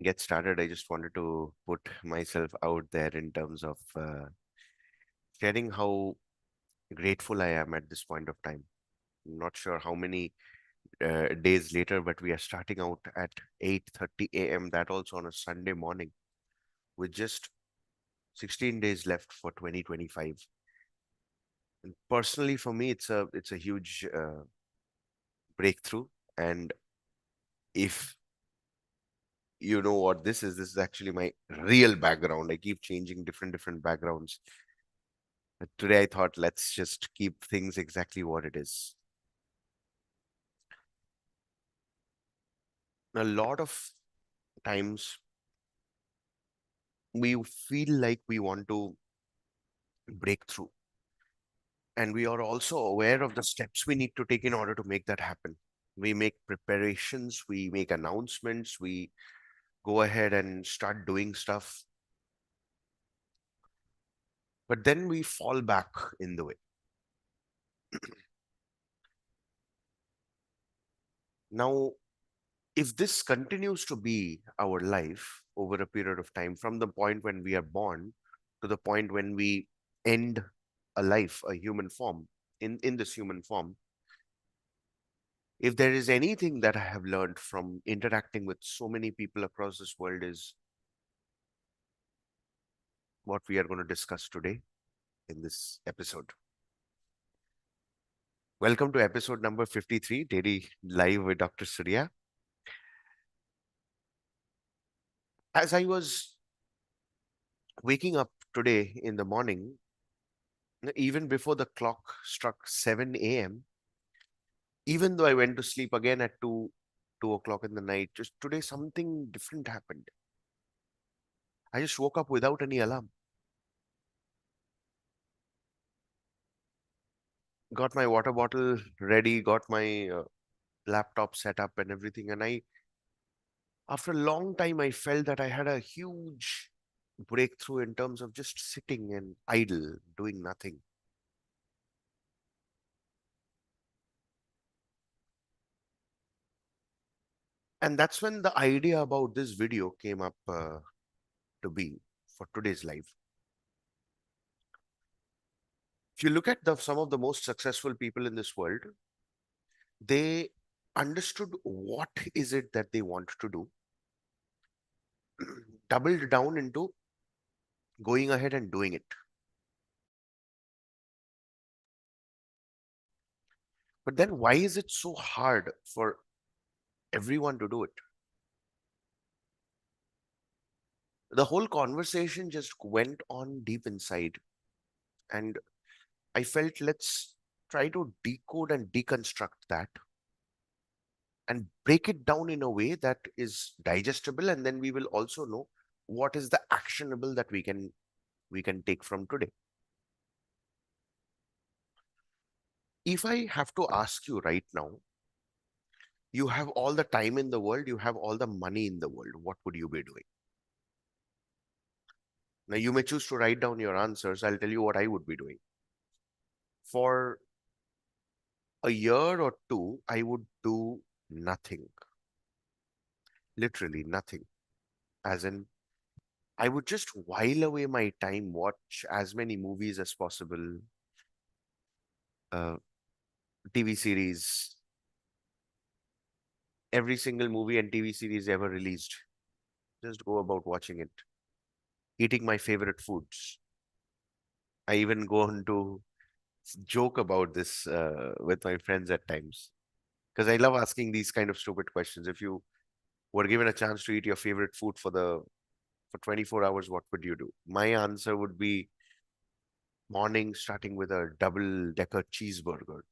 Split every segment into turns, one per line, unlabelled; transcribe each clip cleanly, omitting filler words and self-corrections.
get started, I just wanted to put myself out there in terms of sharing how grateful I am at this point of time. Not sure how many days later, but we are starting out at 8:30 a.m. That also on a Sunday morning with just 16 days left for 2025. And personally, for me, it's a huge breakthrough. And if you know what this is actually my real background. I keep changing different backgrounds. But today I thought let's just keep things exactly what it is. A lot of times we feel like we want to break through, and we are also aware of the steps we need to take in order to make that happen. We make preparations, we make announcements, we go ahead and start doing stuff, but then we fall back in the way. Now, if this continues to be our life over a period of time, from the point when we are born to the point when we end a life, a human form, in this human form, if there is anything that I have learned from interacting with so many people across this world is what we are going to discuss today in this episode. Welcome to episode number 53, Daily Live with Dr. Surya. As I was waking up today in the morning, even before the clock struck 7 a.m., even though I went to sleep again at 2 o'clock in the night, just today something different happened. I just woke up without any alarm, got my water bottle ready, got my laptop set up and everything. And after a long time, I felt that I had a huge breakthrough in terms of just sitting and idle, doing nothing. And that's when the idea about this video came up to be for today's live. If you look at some of the most successful people in this world, they understood what is it that they want to do, doubled down into going ahead and doing it. But then why is it so hard for everyone to do it? The whole conversation just went on deep inside, and I felt let's try to decode and deconstruct that and break it down in a way that is digestible, and then we will also know what is the actionable that we can take from today. If I have to ask you right now, you have all the time in the world, you have all the money in the world, what would you be doing? Now, you may choose to write down your answers. I'll tell you what I would be doing. For a year or two, I would do nothing, literally nothing. As in, I would just while away my time, watch as many movies as possible, uh, TV series, every single movie and TV series ever released. Just go about watching it, eating my favorite foods. I even go on to joke about this with my friends at times because I love asking these kind of stupid questions. If you were given a chance to eat your favorite food for 24 hours, what would you do? My answer would be morning starting with a double decker cheeseburger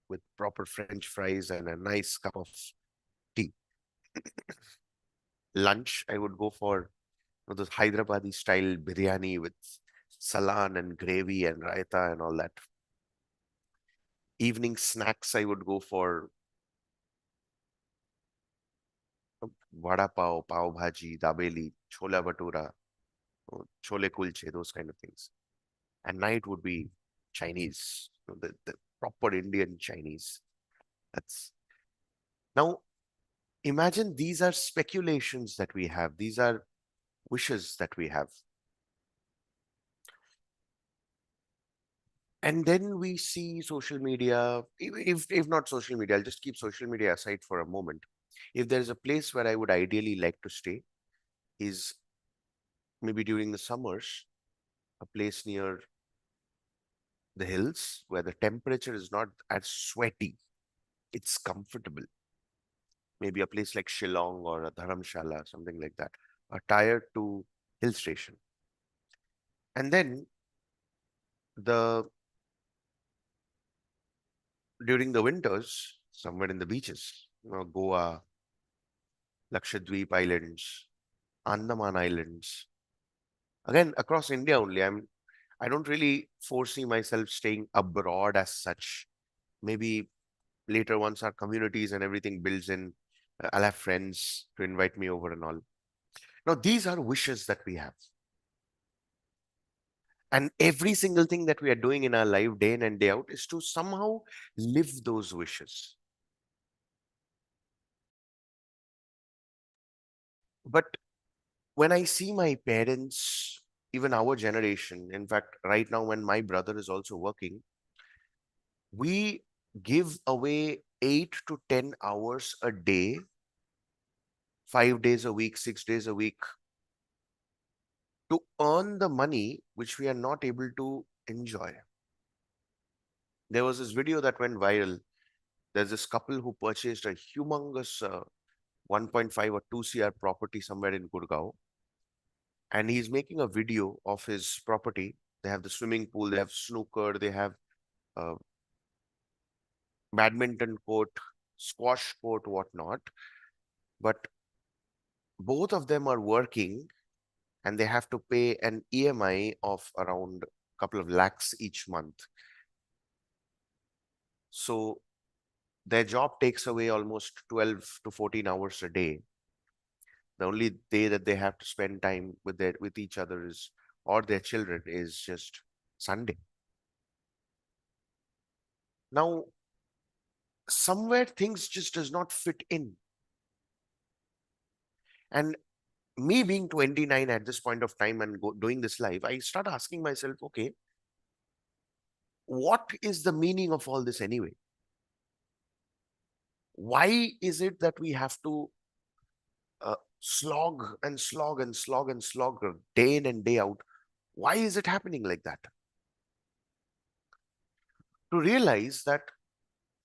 with proper French fries and a nice cup of tea. Lunch, I would go for those Hyderabadi style biryani with salan and gravy and raita and all that. Evening snacks, I would go for vada pav, pav bhaji, dabeli, chola bhatura, chole kulche, those kind of things. And night would be Chinese, the proper Indian Chinese. That's now Imagine these are speculations that we have. These are wishes that we have. And then we see social media, if not social media, I'll just keep social media aside for a moment. If there's a place where I would ideally like to stay, is maybe during the summers, a place near the hills where the temperature is not as sweaty, it's comfortable. Maybe a place like Shillong or a Dharamshala, something like that, a tier two hill station. And then the during the winters, somewhere in the beaches, Goa, Lakshadweep Islands, Andaman Islands. Again, across India only. I don't really foresee myself staying abroad as such. Maybe later, once our communities and everything builds in, I'll have friends to invite me over and all. Now, these are wishes that we have. And every single thing that we are doing in our life, day in and day out, is to somehow live those wishes. But when I see my parents, even our generation, in fact, right now, when my brother is also working, we give away 8 to 10 hours a day, 5 days a week, 6 days a week, to earn the money which we are not able to enjoy. There was this video that went viral. There's this couple who purchased a humongous 1.5 or 2 CR property somewhere in Gurgaon. And he's making a video of his property. They have the swimming pool, they have snooker, they have uh, badminton court, squash court, whatnot. But both of them are working and they have to pay an EMI of around a couple of lakhs each month. So their job takes away almost 12 to 14 hours a day. The only day that they have to spend time with each other is, or their children, is just Sunday. Now, somewhere things just does not fit in. And me being 29 at this point of time and doing this live, I start asking myself, okay, what is the meaning of all this anyway? Why is it that we have to slog and slog and slog and slog day in and day out? Why is it happening like that? To realize that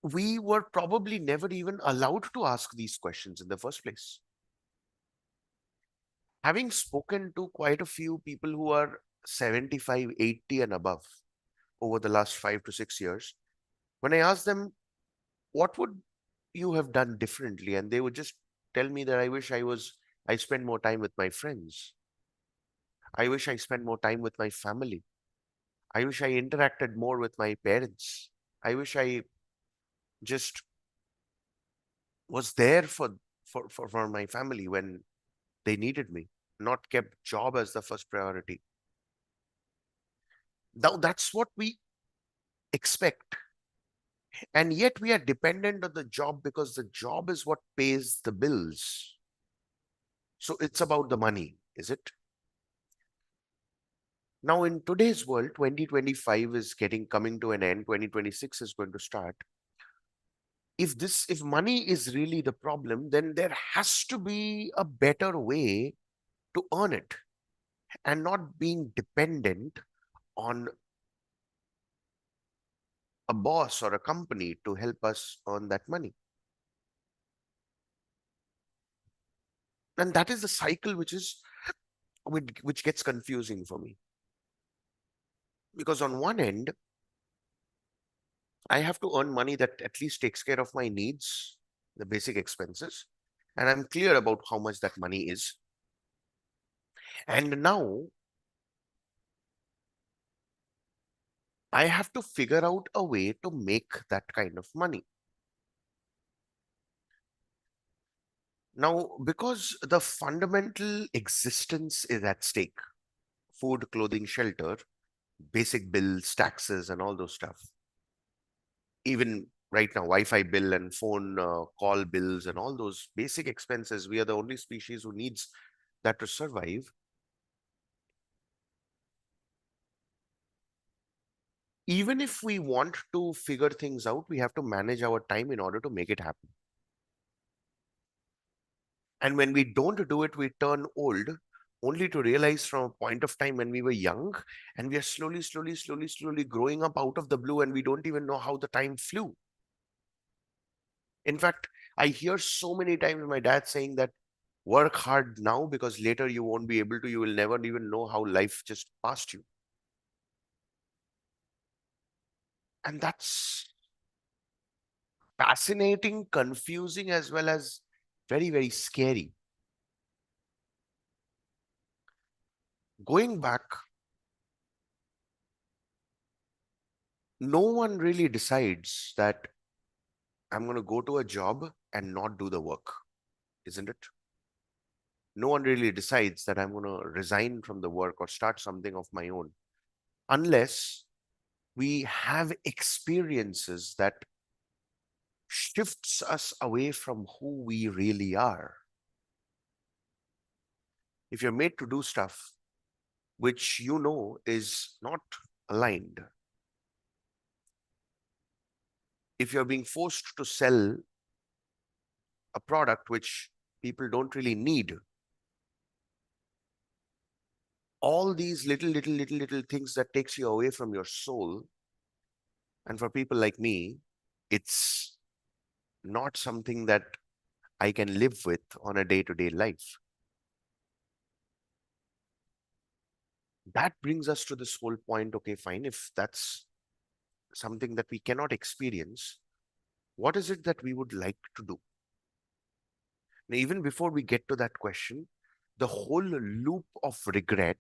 we were probably never even allowed to ask these questions in the first place. Having spoken to quite a few people who are 75, 80 and above over the last 5 to 6 years, when I asked them, what would you have done differently? And they would just tell me that I spent more time with my friends. I wish I spent more time with my family. I wish I interacted more with my parents. I wish I just was there for my family when they needed me, not kept job as the first priority. Now that's what we expect. And yet we are dependent on the job because the job is what pays the bills. So it's about the money, is it? Now in today's world, 2025 is coming to an end, 2026 is going to start. If money is really the problem, then there has to be a better way to earn it and not being dependent on a boss or a company to help us earn that money. And that is the cycle which gets confusing for me. Because on one end, I have to earn money that at least takes care of my needs, the basic expenses, and I'm clear about how much that money is. And now I have to figure out a way to make that kind of money. Now, because the fundamental existence is at stake, food, clothing, shelter, basic bills, taxes, and all those stuff. Even right now, Wi-Fi bill and phone call bills and all those basic expenses. We are the only species who needs that to survive. Even if we want to figure things out, we have to manage our time in order to make it happen. And when we don't do it, we turn old, only to realize from a point of time when we were young, and we are slowly growing up out of the blue, and we don't even know how the time flew. In fact, I hear so many times my dad saying that work hard now because later you won't be able to, you will never even know how life just passed you. And that's fascinating, confusing, as well as very scary. Going back, no one really decides that I'm going to go to a job and not do the work, isn't it? No one really decides that I'm going to resign from the work or start something of my own unless we have experiences that shifts us away from who we really are. If you're made to do stuff which you know is not aligned, if you're being forced to sell a product which people don't really need, all these little things that takes you away from your soul. And for people like me, it's not something that I can live with on a day-to-day life. That brings us to this whole point. Okay, fine, if that's something that we cannot experience, what is it that we would like to do? Now, even before we get to that question, the whole loop of regret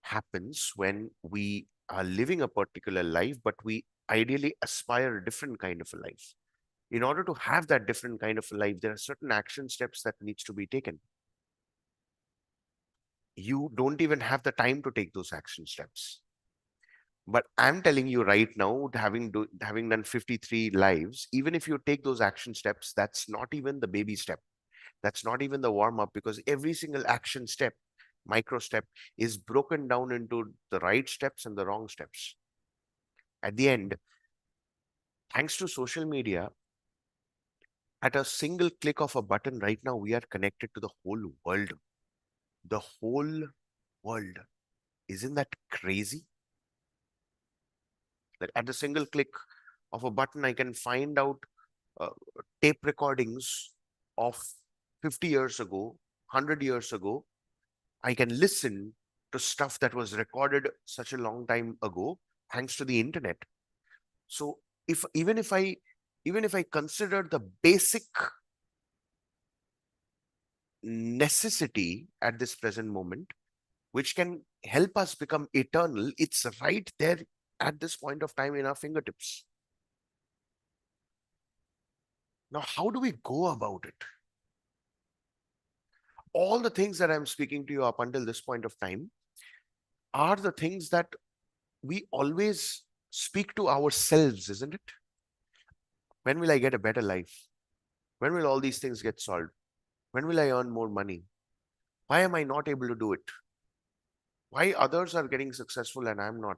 happens when we are living a particular life, but we ideally aspire a different kind of a life. In order to have that different kind of a life, there are certain action steps that needs to be taken. You don't even have the time to take those action steps. But I'm telling you right now, having done 53 lives, even if you take those action steps, that's not even the baby step. That's not even the warm up, because every single action step, micro step, is broken down into the right steps and the wrong steps. At the end, thanks to social media, at a single click of a button right now, we are connected to the whole world. The whole world. Isn't that crazy? That at a single click of a button, I can find out uh, tape recordings of 50 years ago, 100 years ago. I can listen to stuff that was recorded such a long time ago, thanks to the internet. So if even if I consider the basic necessity at this present moment, which can help us become eternal, it's right there at this point of time in our fingertips. Now, how do we go about it? All the things that I'm speaking to you up until this point of time are the things that we always speak to ourselves, isn't it? When will I get a better life? When will all these things get solved? When will I earn more money? Why am I not able to do it? Why others are getting successful and I'm not?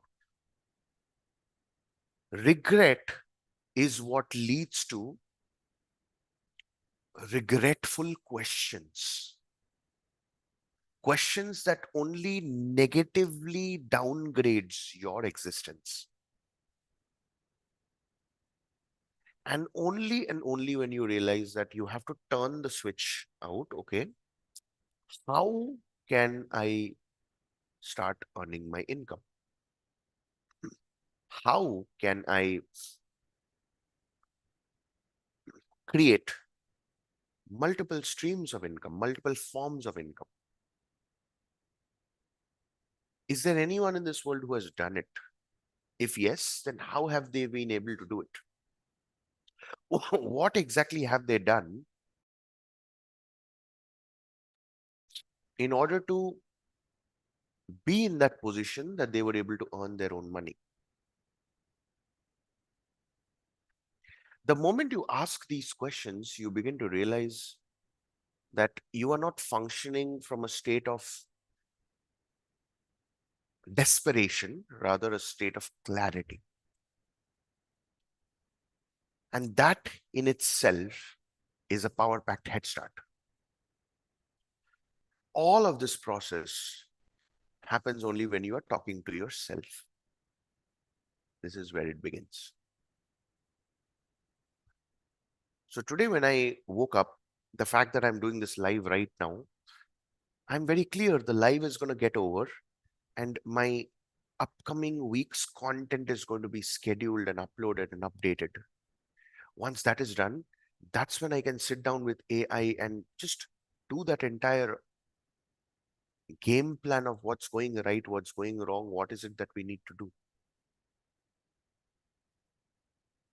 Regret is what leads to regretful questions. Questions that only negatively downgrades your existence. And only when you realize that you have to turn the switch out, okay, how can I start earning my income? How can I create multiple streams of income, multiple forms of income? Is there anyone in this world who has done it? If yes, then how have they been able to do it? What exactly have they done in order to be in that position that they were able to earn their own money? The moment you ask these questions, you begin to realize that you are not functioning from a state of desperation, rather a state of clarity. And that in itself is a power packed head start. All of this process happens only when you are talking to yourself. This is where it begins. So today, when I woke up, the fact that I'm doing this live right now, I'm very clear the live is going to get over, and my upcoming week's content is going to be scheduled and uploaded and updated. Once that is done, that's when I can sit down with AI and just do that entire game plan of what's going right, what's going wrong, what is it that we need to do.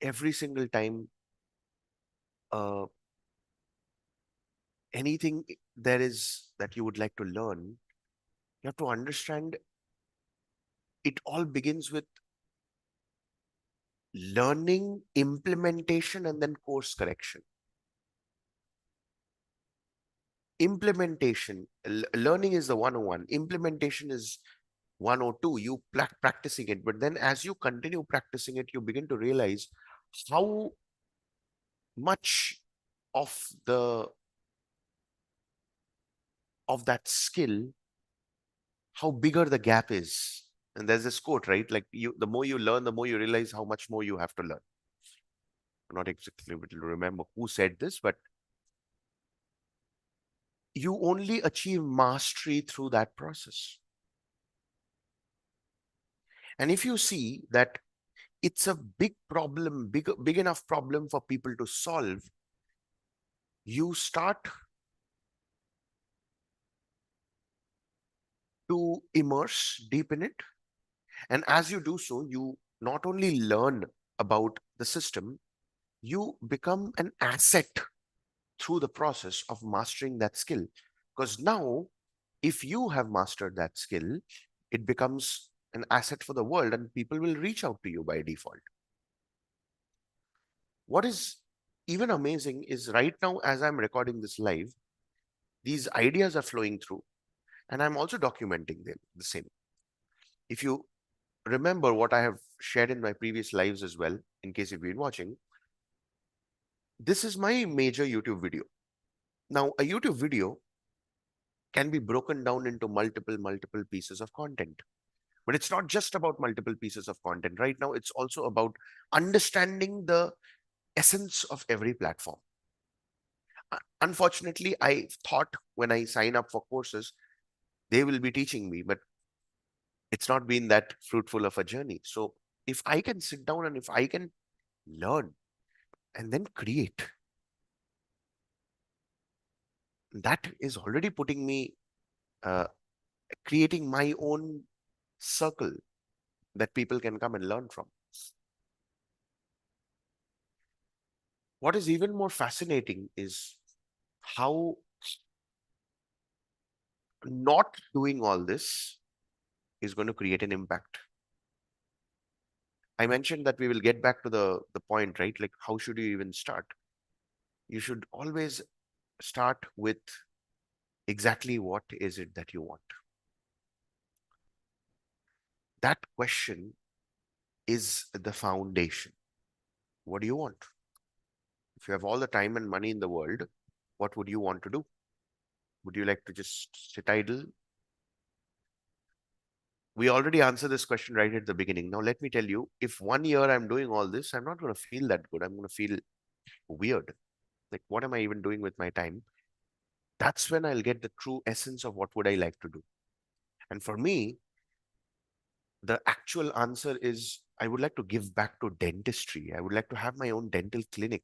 Every single time, uh, anything there is that you would like to learn, you have to understand it all begins with learning, implementation, and then course correction. Implementation, learning is the 101. Implementation is 102. You practicing it, but then as you continue practicing it, you begin to realize how much of the of that skill, how bigger the gap is. And there's this quote, right? Like you, the more you learn, the more you realize how much more you have to learn. I'm not exactly able to remember who said this, but you only achieve mastery through that process. And if you see that it's a big problem, big enough problem for people to solve, you start to immerse deep in it. And as you do so, you not only learn about the system, you become an asset through the process of mastering that skill. Because now, if you have mastered that skill, it becomes an asset for the world and people will reach out to you by default. What is even amazing is right now, as I'm recording this live, these ideas are flowing through and I'm also documenting them the same. If you remember what I have shared in my previous lives as well, in case you've been watching, this is my major YouTube video. Now, a YouTube video can be broken down into multiple pieces of content. But it's not just about multiple pieces of content. Right now, it's also about understanding the essence of every platform. Unfortunately, I thought when I sign up for courses, they will be teaching me, but it's not been that fruitful of a journey. So if I can sit down and if I can learn and then create, that is already putting me, uh, creating my own circle that people can come and learn from. What is even more fascinating is how not doing all this is going to create an impact. I mentioned that we will get back to the point, right? Like, how should you even start? You should always start with exactly what is it that you want. That question is the foundation. What do you want? If you have all the time and money in the world, what would you want to do? Would you like to just sit idle? We already answered this question right at the beginning. Now, let me tell you, if 1 year I'm doing all this, I'm not going to feel that good. I'm going to feel weird. Like, what am I even doing with my time? That's when I'll get the true essence of what would I like to do. And for me, the actual answer is I would like to give back to dentistry. I would like to have my own dental clinic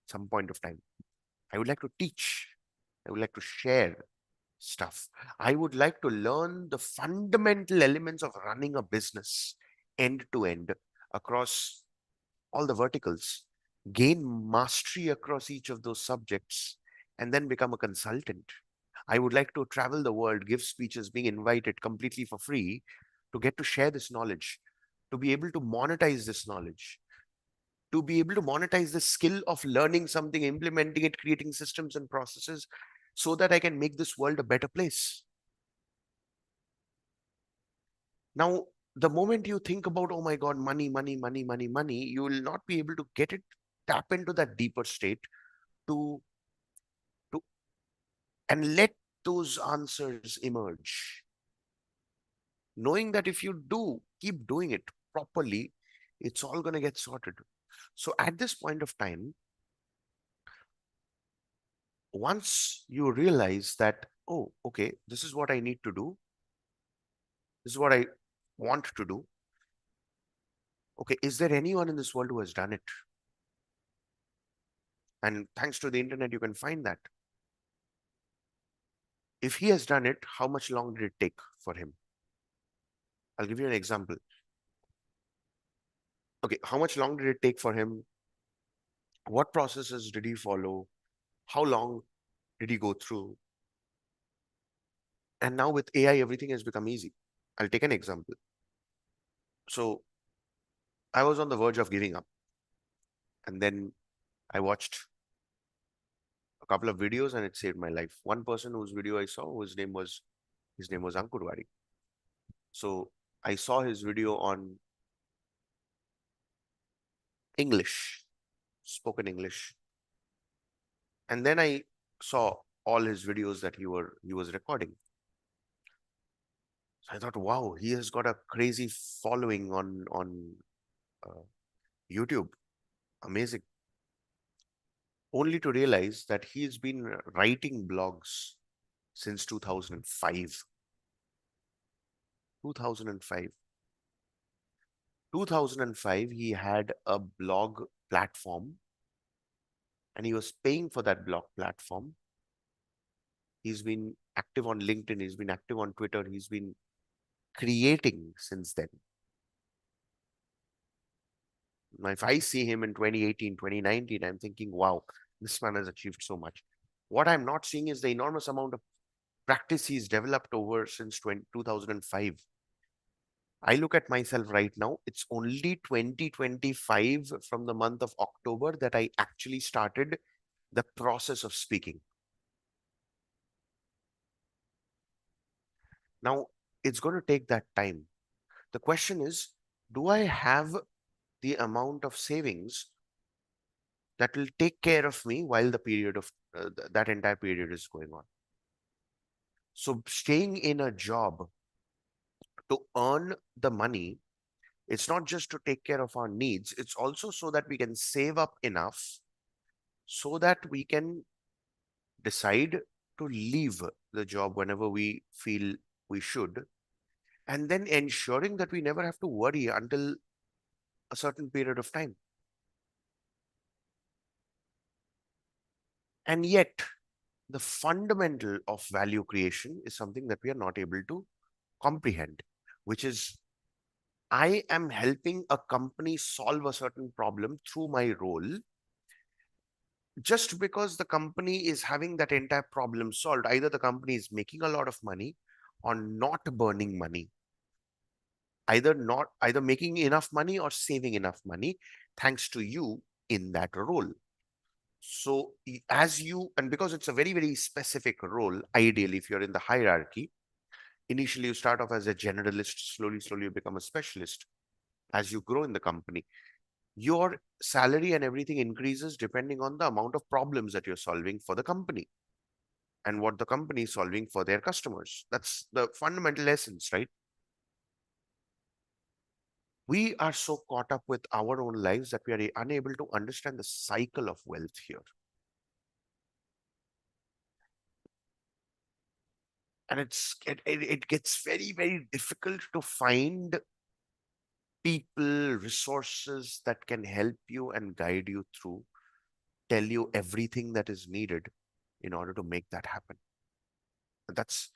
some point of time. I would like to teach. I would like to share stuff. I would like to learn the fundamental elements of running a business end to end across all the verticals, gain mastery across each of those subjects, and then become a consultant. I would like to travel the world, give speeches, being invited completely for free to get to share this knowledge, to be able to monetize this knowledge. to be able to monetize the skill of learning something, implementing it, creating systems and processes so that I can make this world a better place. Now, the moment you think about, oh my God, money, money, money, money, money, you will not be able to get it, tap into that deeper state to, to and let those answers emerge. Knowing that if you do keep doing it properly, it's all going to get sorted. So at this point of time, once you realize that, oh, okay, this is what I need to do, this is what I want to do. Okay, is there anyone in this world who has done it? And thanks to the internet, you can find that. If he has done it, how much long did it take for him? I'll give you an example. Okay, how much long did it take for him? What processes did he follow? How long did he go through? And now with AI, everything has become easy. I'll take an example. So I was on the verge of giving up. And then I watched a couple of videos and it saved my life. One person whose video I saw, his name was Ankurwadi. So I saw his video on English, spoken English. And then I saw all his videos that he was recording. So I thought, wow, he has got a crazy following on uh, YouTube. Amazing. Only to realize that he's been writing blogs since 2005. 2005. 2005, he had a blog platform and he was paying for that blog platform. He's been active on LinkedIn, he's been active on Twitter, he's been creating since then. Now, if I see him in 2018, 2019, I'm thinking, wow, this man has achieved so much. What I'm not seeing is the enormous amount of practice he's developed over since 2005. I look at myself right now, it's only 2025 from the month of October that I actually started the process of speaking. Now, it's going to take that time. The question is, do I have the amount of savings that will take care of me while the period of that entire period is going on? So, staying in a job to earn the money, it's not just to take care of our needs, it's also so that we can save up enough so that we can decide to leave the job whenever we feel we should, and then ensuring that we never have to worry until a certain period of time. And yet, the fundamental of value creation is something that we are not able to comprehend, which is I am helping a company solve a certain problem through my role. Just because the company is having that entire problem solved, either the company is making a lot of money or not burning money, either making enough money or saving enough money thanks to you in that role. So as you, and because it's a very, very specific role, ideally, if you're in the hierarchy, initially you start off as a generalist, slowly you become a specialist. As you grow in the company, your salary and everything increases depending on the amount of problems that you're solving for the company and what the company is solving for their customers. That's the fundamental essence, right? We are so caught up with our own lives that we are unable to understand the cycle of wealth here. And it gets very, very difficult to find people, resources that can help you and guide you through, tell you everything that is needed in order to make that happen. And that's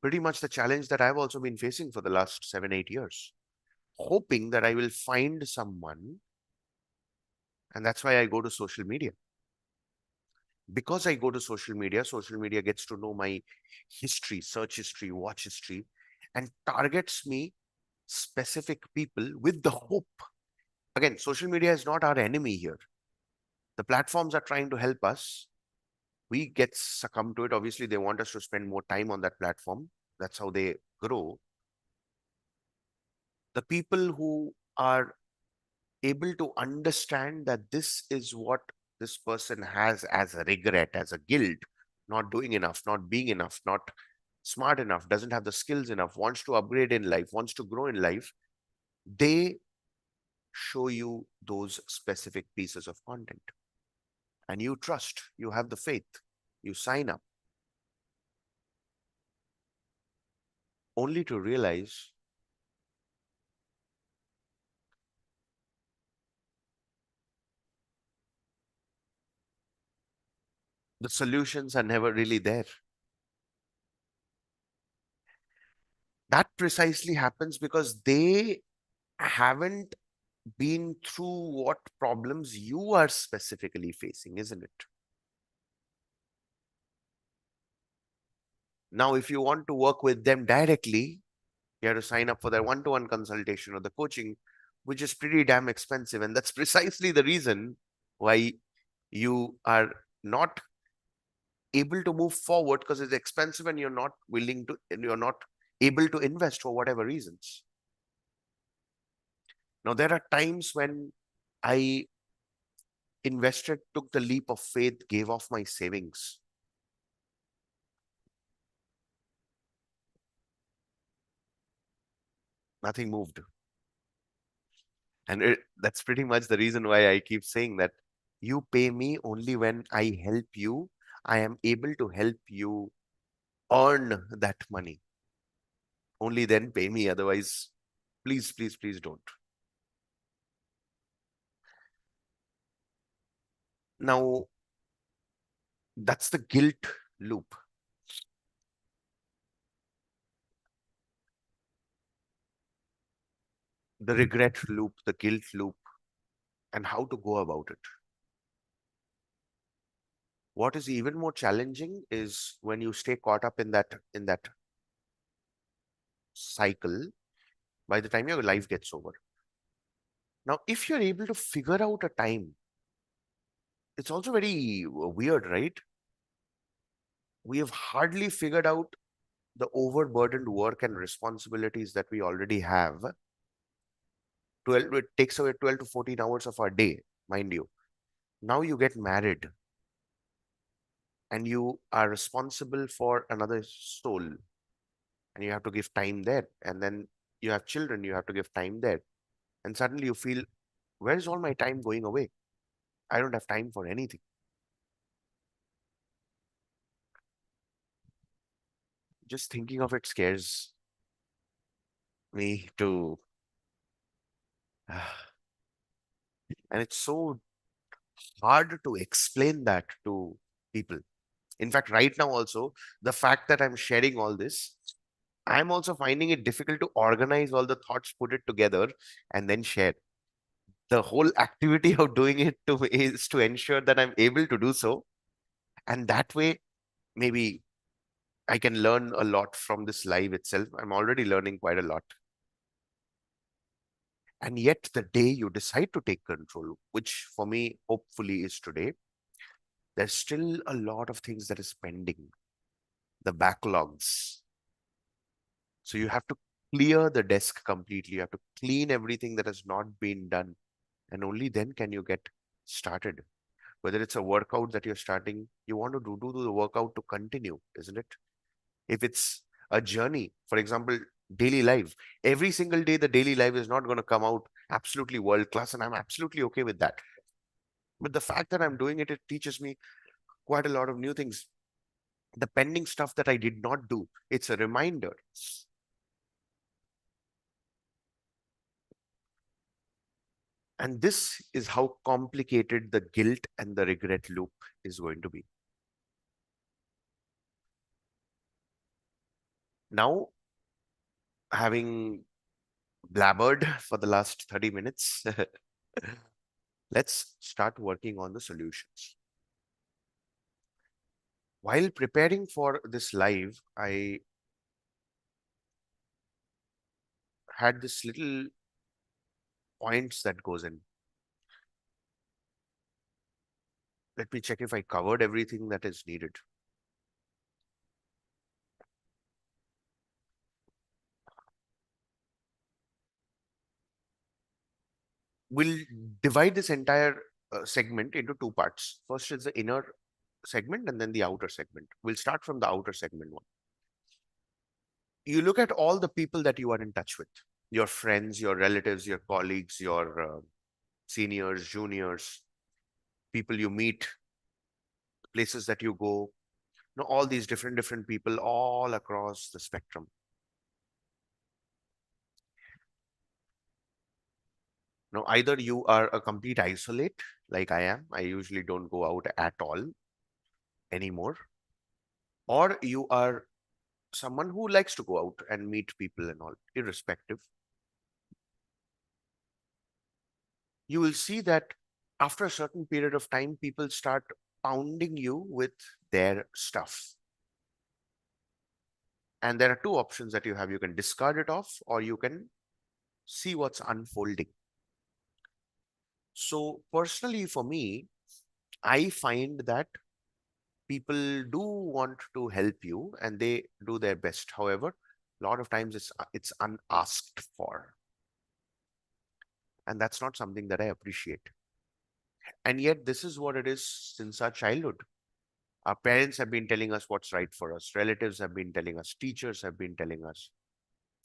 pretty much the challenge that I've also been facing for the last 7, 8 years, hoping that I will find someone. And that's why I go to social media. Because I go to social media gets to know my history, search history, watch history, and targets me specific people with the hope Again, social media is not our enemy here. The platforms are trying to help us. We get succumb to it. Obviously, they want us to spend more time on that platform. That's how they grow. The people who are able to understand that this is what this person has as a regret, as a guilt, not doing enough, not being enough, not smart enough, doesn't have the skills enough, wants to upgrade in life, wants to grow in life, they show you those specific pieces of content. And you trust, you have the faith, you sign up, only to realize the solutions are never really there. That precisely happens because they haven't been through what problems you are specifically facing, isn't it? Now, if you want to work with them directly, you have to sign up for their one-to-one consultation or the coaching, which is pretty damn expensive. And that's precisely the reason why you are not able to move forward, because it's expensive and you're not willing to, and you're not able to invest for whatever reasons. Now, there are times when I invested, took the leap of faith, gave off my savings. Nothing moved. And that's pretty much the reason why I keep saying that you pay me only when I help you. I am able to help you earn that money. Only then pay me. Otherwise, please, please, please don't. Now, that's the guilt loop, the regret loop, the guilt loop, and how to go about it. What is even more challenging is when you stay caught up in that cycle by the time your life gets over. Now, if you're able to figure out a time, it's also very weird, right? We have hardly figured out the overburdened work and responsibilities that we already have. 12, it takes away 12 to 14 hours of our day, mind you. Now you get married and you are responsible for another soul and you have to give time there. And then you have children, you have to give time there. And suddenly you feel, where is all my time going away? I don't have time for anything. Just thinking of it scares me to, and it's so hard to explain that to people. In fact, right now also, the fact that I'm sharing all this, I'm also finding it difficult to organize all the thoughts, put it together, and then share. The whole activity of doing it is to ensure that I'm able to do so. And that way, maybe I can learn a lot from this live itself. I'm already learning quite a lot. And yet, the day you decide to take control, which for me, hopefully, is today, there's still a lot of things that is pending, the backlogs. So you have to clear the desk completely. You have to clean everything that has not been done. And only then can you get started. Whether it's a workout that you're starting, you want to do the workout to continue, isn't it? If it's a journey, for example, daily life, every single day, the daily life is not going to come out absolutely world class. And I'm absolutely okay with that. But the fact that I'm doing it, it teaches me quite a lot of new things. The pending stuff that I did not do, it's a reminder. And this is how complicated the guilt and the regret loop is going to be. Now, having blabbered for the last 30 minutes, let's start working on the solutions. While preparing for this live, I had this little points that goes in. Let me check if I covered everything that is needed. We'll divide this entire segment into two parts. First is the inner segment and then the outer segment. We'll start from the outer segment one. You look at all the people that you are in touch with, your friends, your relatives, your colleagues, your seniors, juniors, people you meet, places that you go, all these different people all across the spectrum. Now, either you are a complete isolate, like I am, I usually don't go out at all anymore, or you are someone who likes to go out and meet people and all, irrespective. You will see that after a certain period of time, people start pounding you with their stuff. And there are two options that you have. You can discard it off or you can see what's unfolding. So, personally, for me, I find that people do want to help you and they do their best. However, a lot of times it's unasked for. And that's not something that I appreciate. And yet, this is what it is since our childhood. Our parents have been telling us what's right for us. Relatives have been telling us. Teachers have been telling us.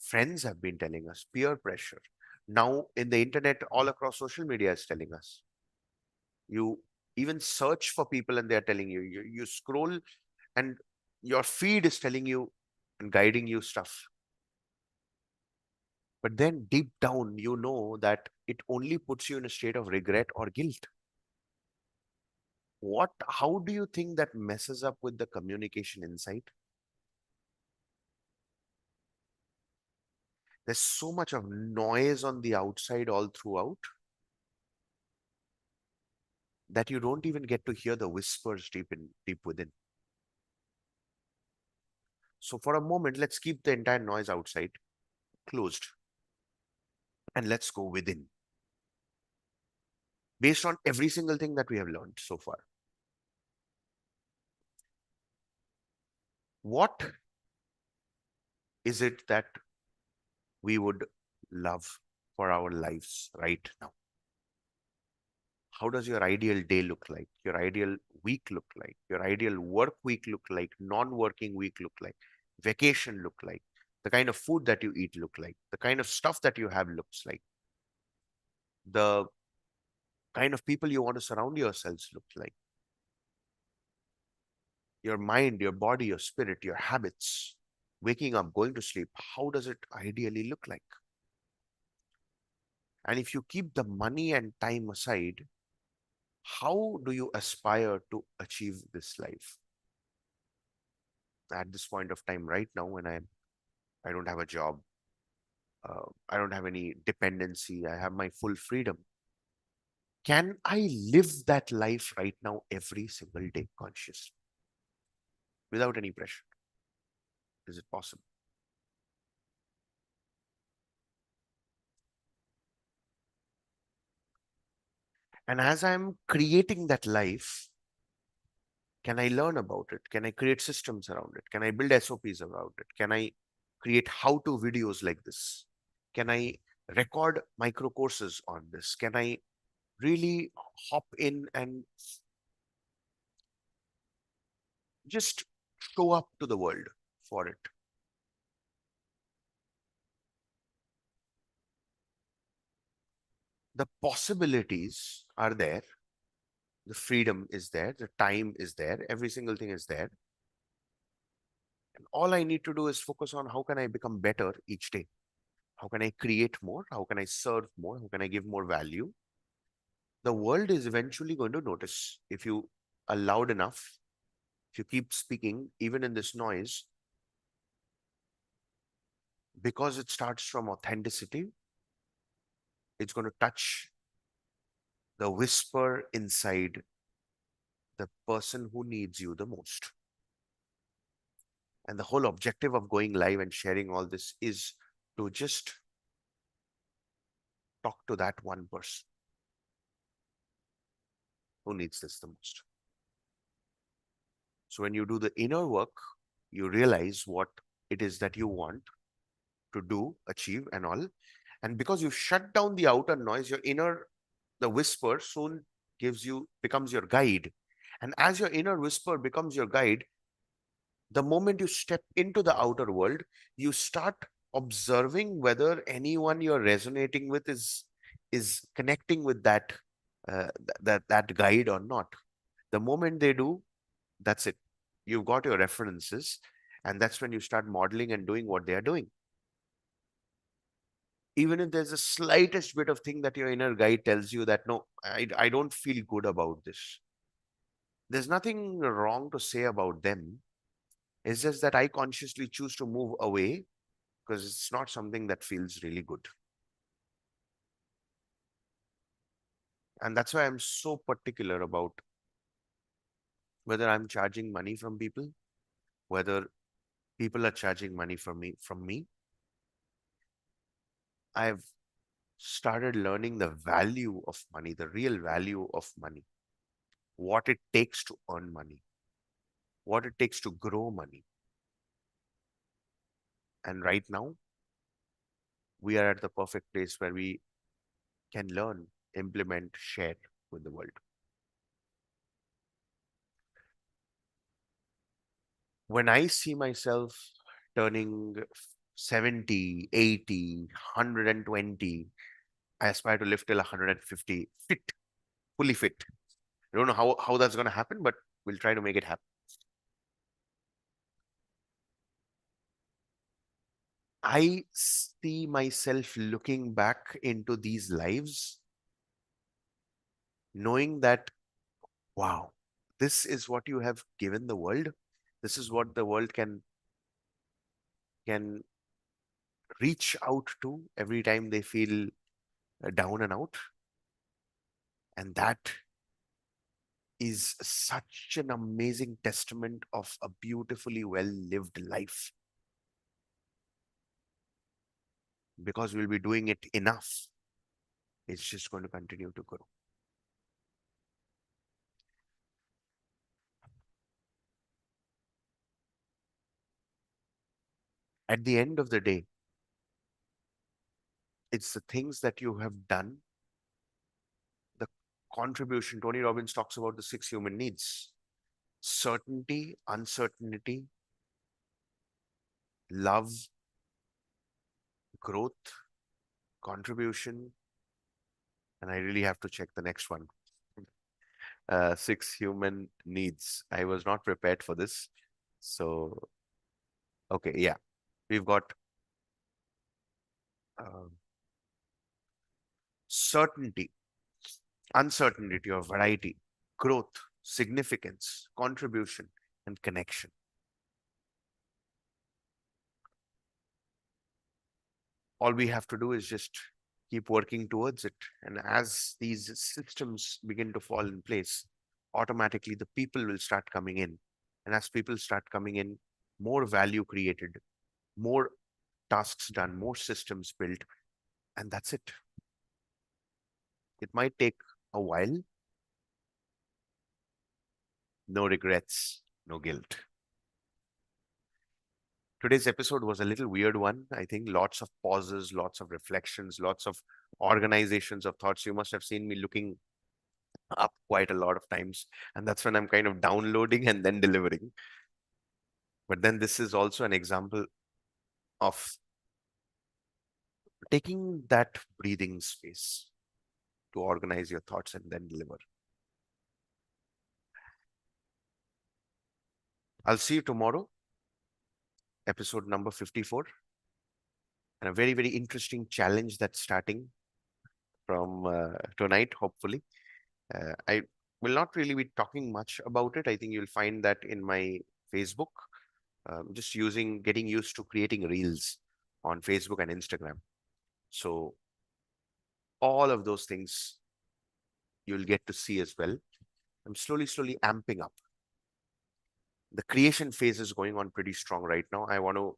Friends have been telling us. Peer pressure. Now, in the internet, all across social media is telling us. You even search for people and they're telling you. You scroll and your feed is telling you and guiding you stuff. But then deep down, you know that it only puts you in a state of regret or guilt. How do you think that messes up with the communication inside? There's so much of noise on the outside all throughout that you don't even get to hear the whispers deep within. So for a moment, let's keep the entire noise outside closed and let's go within based on every single thing that we have learned so far. What is it that we would love for our lives right now? How does your ideal day look like? Your ideal week look like? Your ideal work week look like? Non-working week look like? Vacation look like? The kind of food that you eat look like? The kind of stuff that you have looks like? The kind of people you want to surround yourselves look like? Your mind, your body, your spirit, your habits, waking up, going to sleep, how does it ideally look like? And if you keep the money and time aside, how do you aspire to achieve this life? At this point of time, right now, when I don't have a job, I don't have any dependency, I have my full freedom. Can I live that life right now every single day consciously without any pressure? Is it possible? And as I'm creating that life, can I learn about it? Can I create systems around it? Can I build SOPs around it? Can I create how-to videos like this? Can I record micro courses on this? Can I really hop in and just show up to the world for it? The possibilities are there. The freedom is there. The time is there. Every single thing is there. And all I need to do is focus on how can I become better each day? How can I create more? How can I serve more? How can I give more value? The world is eventually going to notice if you are loud enough, if you keep speaking, even in this noise, because it starts from authenticity, it's going to touch the whisper inside the person who needs you the most. And the whole objective of going live and sharing all this is to just talk to that one person who needs this the most. So when you do the inner work, you realize what it is that you want to do, achieve, and all. And because you shut down the outer noise, your inner, the whisper soon becomes your guide. And as your inner whisper becomes your guide, the moment you step into the outer world, you start observing whether anyone you're resonating with is connecting with that guide or not. The moment they do, that's it. You've got your references, and that's when you start modeling and doing what they are doing. Even if there's the slightest bit of thing that your inner guide tells you that no, I don't feel good about this. There's nothing wrong to say about them. It's just that I consciously choose to move away because it's not something that feels really good. And that's why I'm so particular about whether I'm charging money from people, whether people are charging money from me. I've started learning the value of money, the real value of money, what it takes to earn money, what it takes to grow money. And right now, we are at the perfect place where we can learn, implement, share with the world. When I see myself turning 70, 80, 120, I aspire to live till 150, fit, fully fit. I don't know how that's going to happen, but we'll try to make it happen. I see myself looking back into these lives, knowing that, wow, this is what you have given the world. This is what the world can reach out to every time they feel down and out. And that is such an amazing testament of a beautifully well lived life, because we'll be doing it enough. It's just going to continue to grow. At the end of the day, it's the things that you have done, the contribution. Tony Robbins talks about the 6 human needs: certainty, uncertainty, love, growth, contribution. And I really have to check the next one. 6 human needs. I was not prepared for this. So, okay, yeah. We've got uh, certainty, uncertainty or variety, growth, significance, contribution, and connection. All we have to do is just keep working towards it. And as these systems begin to fall in place, automatically the people will start coming in. And as people start coming in, more value created, more tasks done, more systems built, and that's it. It might take a while. No regrets, no guilt. Today's episode was a little weird one. I think lots of pauses, lots of reflections, lots of organizations of thoughts. You must have seen me looking up quite a lot of times. And that's when I'm kind of downloading and then delivering. But then this is also an example of taking that breathing space to organize your thoughts and then deliver. I'll see you tomorrow, episode number 54, and a very, very interesting challenge that's starting from tonight, hopefully. I will not really be talking much about it. I think you'll find that in my Facebook, just getting used to creating reels on Facebook and Instagram. So all of those things you'll get to see as well. I'm slowly, slowly amping up. The creation phase is going on pretty strong right now. I want to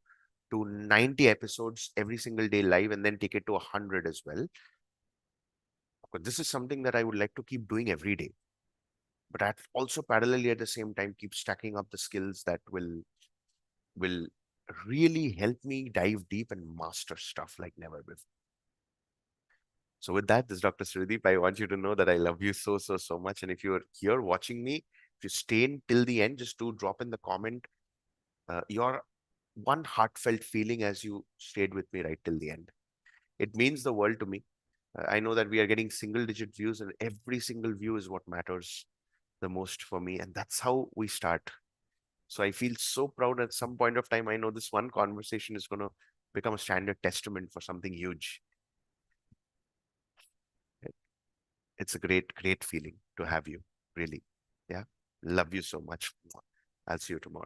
do 90 episodes every single day live and then take it to 100 as well. But this is something that I would like to keep doing every day. But also parallelly at the same time keep stacking up the skills that will really help me dive deep and master stuff like never before. So with that, this is Dr. Srideep. I want you to know that I love you so, so, so much. And if you're here watching me, if you stay in till the end, just do drop in the comment your one heartfelt feeling as you stayed with me right till the end. It means the world to me. I know that we are getting single digit views, and every single view is what matters the most for me. And that's how we start. So I feel so proud at some point of time. I know this one conversation is going to become a standard testament for something huge. It's a great, great feeling to have you, really. Yeah. Love you so much. I'll see you tomorrow.